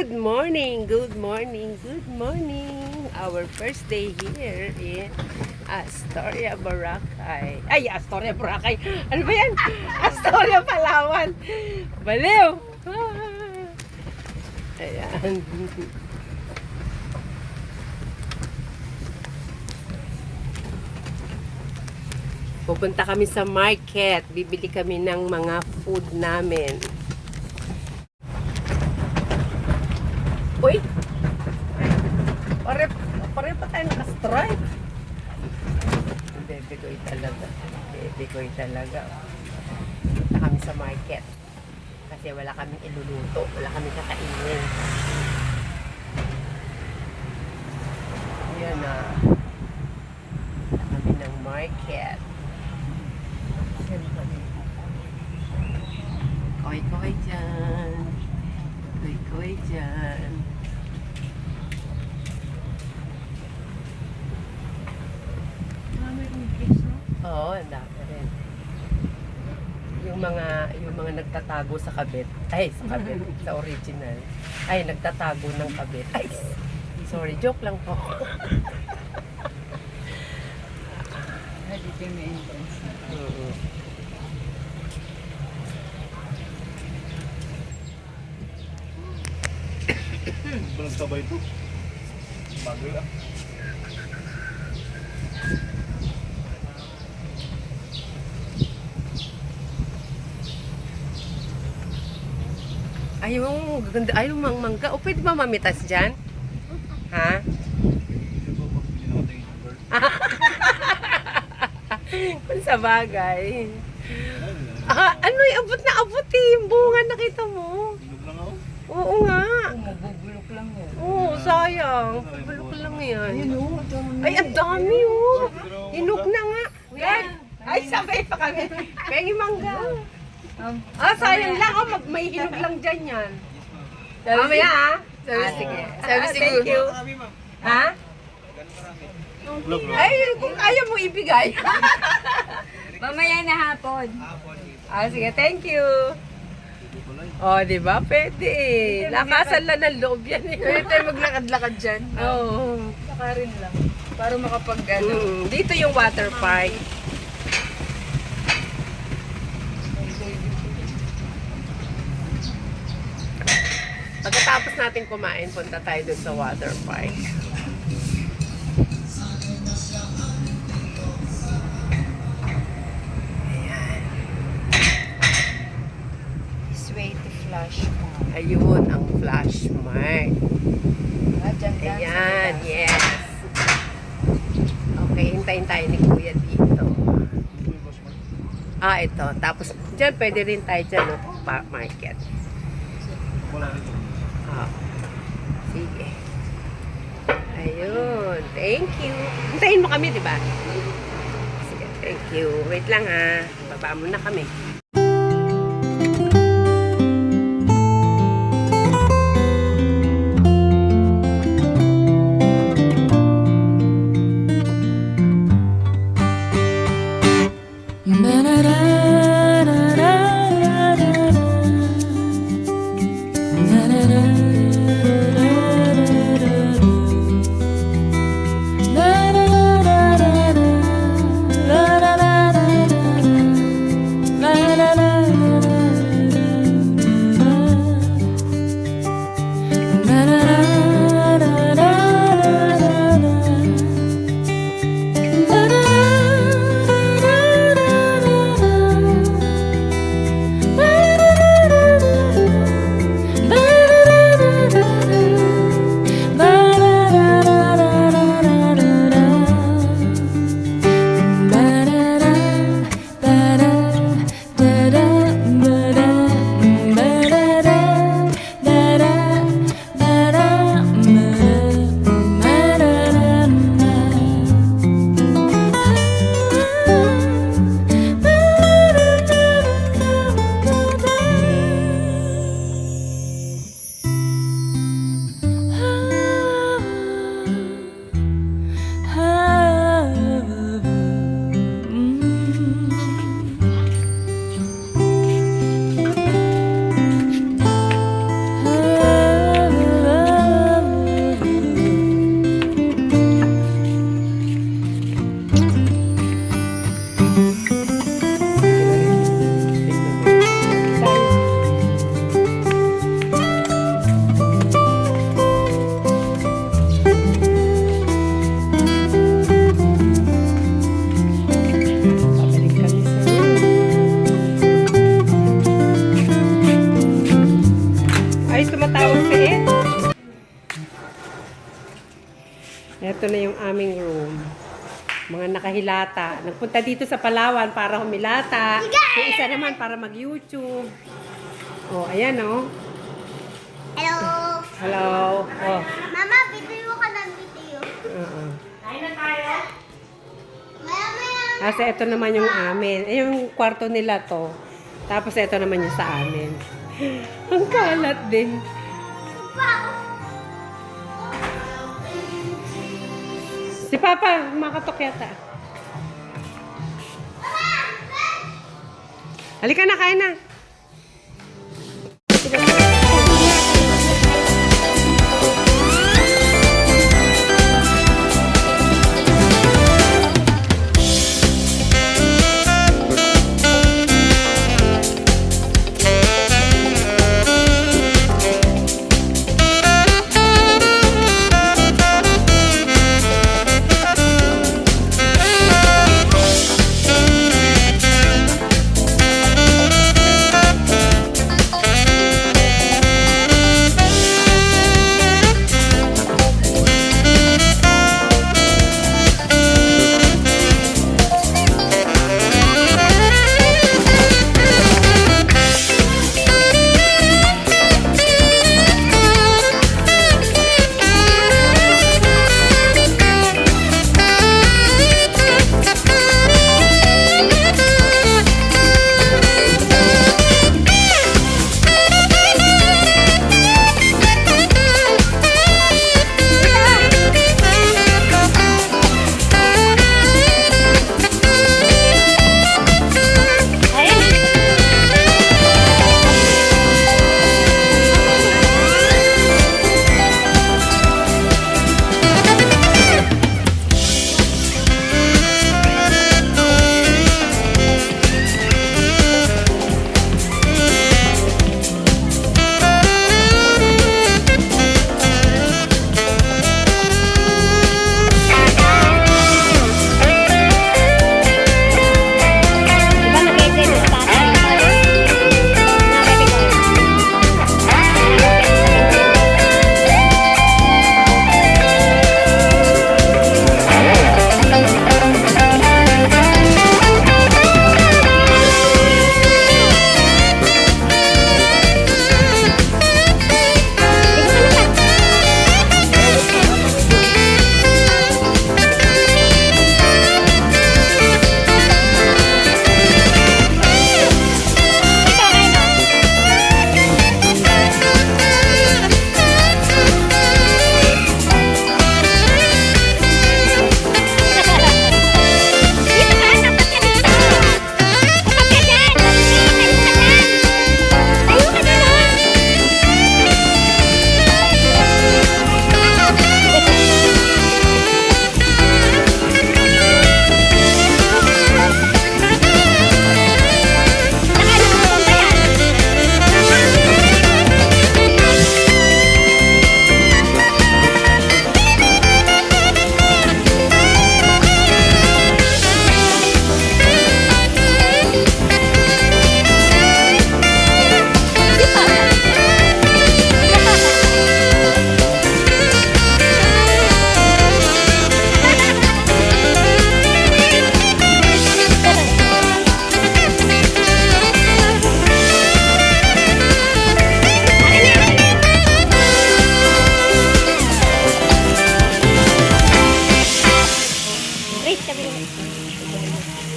Good morning, good morning, good morning. Our first day here in Astoria, Boracay. Ay, Astoria, Boracay. Ano ba yan? Astoria, Palawan. Baliw. Ayan. Pupunta kami sa market. Bibili kami ng mga food namin. Uy! Pare pa tayo naka-stripe. Bebe-goy talaga. Bebe-goy talaga. Punta kami sa market. Kasi wala kaming iluluto. Wala kaming kakainin. Yan na. Punta kami ng market. Koy-koy dyan. Koy-koy dyan. Oo, ang dami rin. Yung mga nagtatago sa kabit. Ay, sa kabit. Sa original. Ay, nagtatago ng kabit. Ay, sorry. Joke lang po. Dito yung main entrance. Walang sabay ito. Bago lang. Ay, yung ganda. Ay, yung mangga. O, pwede ba mamitas dyan? Ha? Kung sa bagay. Ano yung abot na abot eh. Yung bunga nakita mo. Inog lang ako. Oo nga. Mabubulok lang yan. Oo, sayang. Bulok lang yan. Ayun o. Ay, ang dami oh. Hinog na nga. Yan. Ay, sabay pa kami. Pengi mangga. Sayang lang. Oh, may hinog lang dyan yan. Mamaya ah. Sige. Thank you. Ha? Ay, kung ayaw mo ibigay. Mamaya na hapon. Sige, thank you. Oh, di ba? Pwede. Lakasan lang ng loob yan eh. Pwede tayo maglakad-lakad dyan. Oo. Lakarin lang. Para makapag ano. Dito yung water park. Pagkatapos natin kumain, punta tayo dun sa water park. Sway to flash mo. Ayun, ang flash mark. Dyan lang. Ayan, yes. Okay, hintayin tayo ni Kuya dito. Ito. Tapos, dyan, pwede rin tayo dyan, no? Market. Wala rin. Sige. Ayun. Thank you. Hintayin mo kami, di ba? Sige, thank you. Wait lang ha. Baba muna kami. Ito na yung aming room. Mga nakahilata. Nagpunta dito sa Palawan para humilata. Yung isa naman para mag-YouTube. Oh, ayan oh. Hello! Hello. Oh. Mama, video ka ng video. Uh-uh. Maya. Kasi ito naman yung amin. Eh, yung kwarto nila to. Tapos ito naman yung sa amin. Ang kalat din. Si Papa, makatok yata. Halika na, kain na.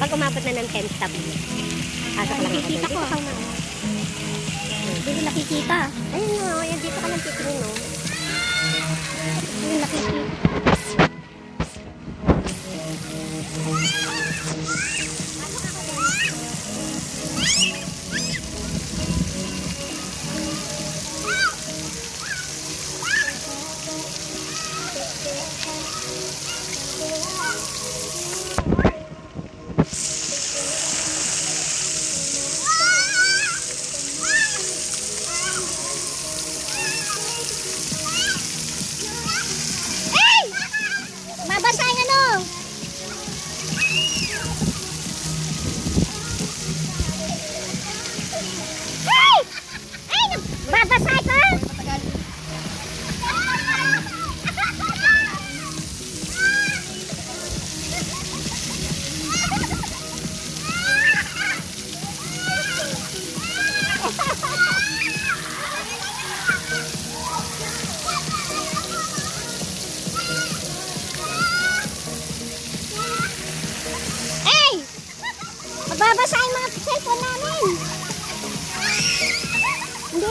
Pag umabot na ng 10 stop, pasok lang ako. Dito ka na. Hindi ko nakikita. Ayun o, yan dito ka lang titingin o. Hindi nakikita.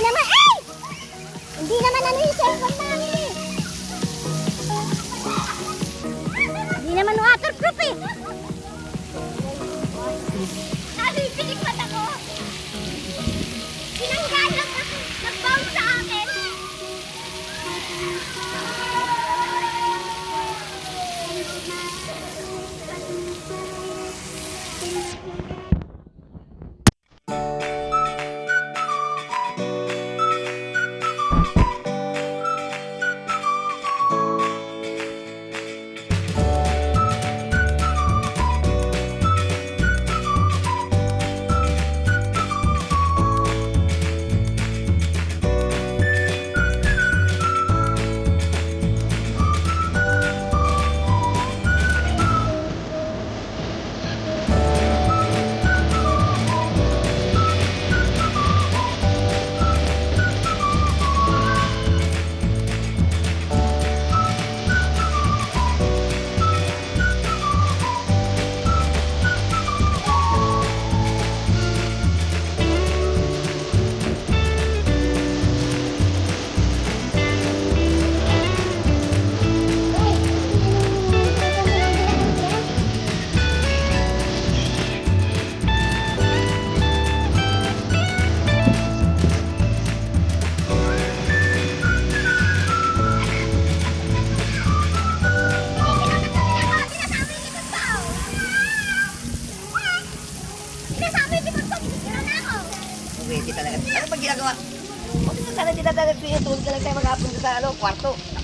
naman, ay! Hindi naman ano yung cellphone namin eh. Hindi naman waterproof eh. Nabibilig mata ko. Tinanggal lang nag-bounce sa akin. Pwede talaga. Ano pag ginagawa? Bakit ka sana dinadalag ko yung tulog ka lang tayo maghapon sa kwarto?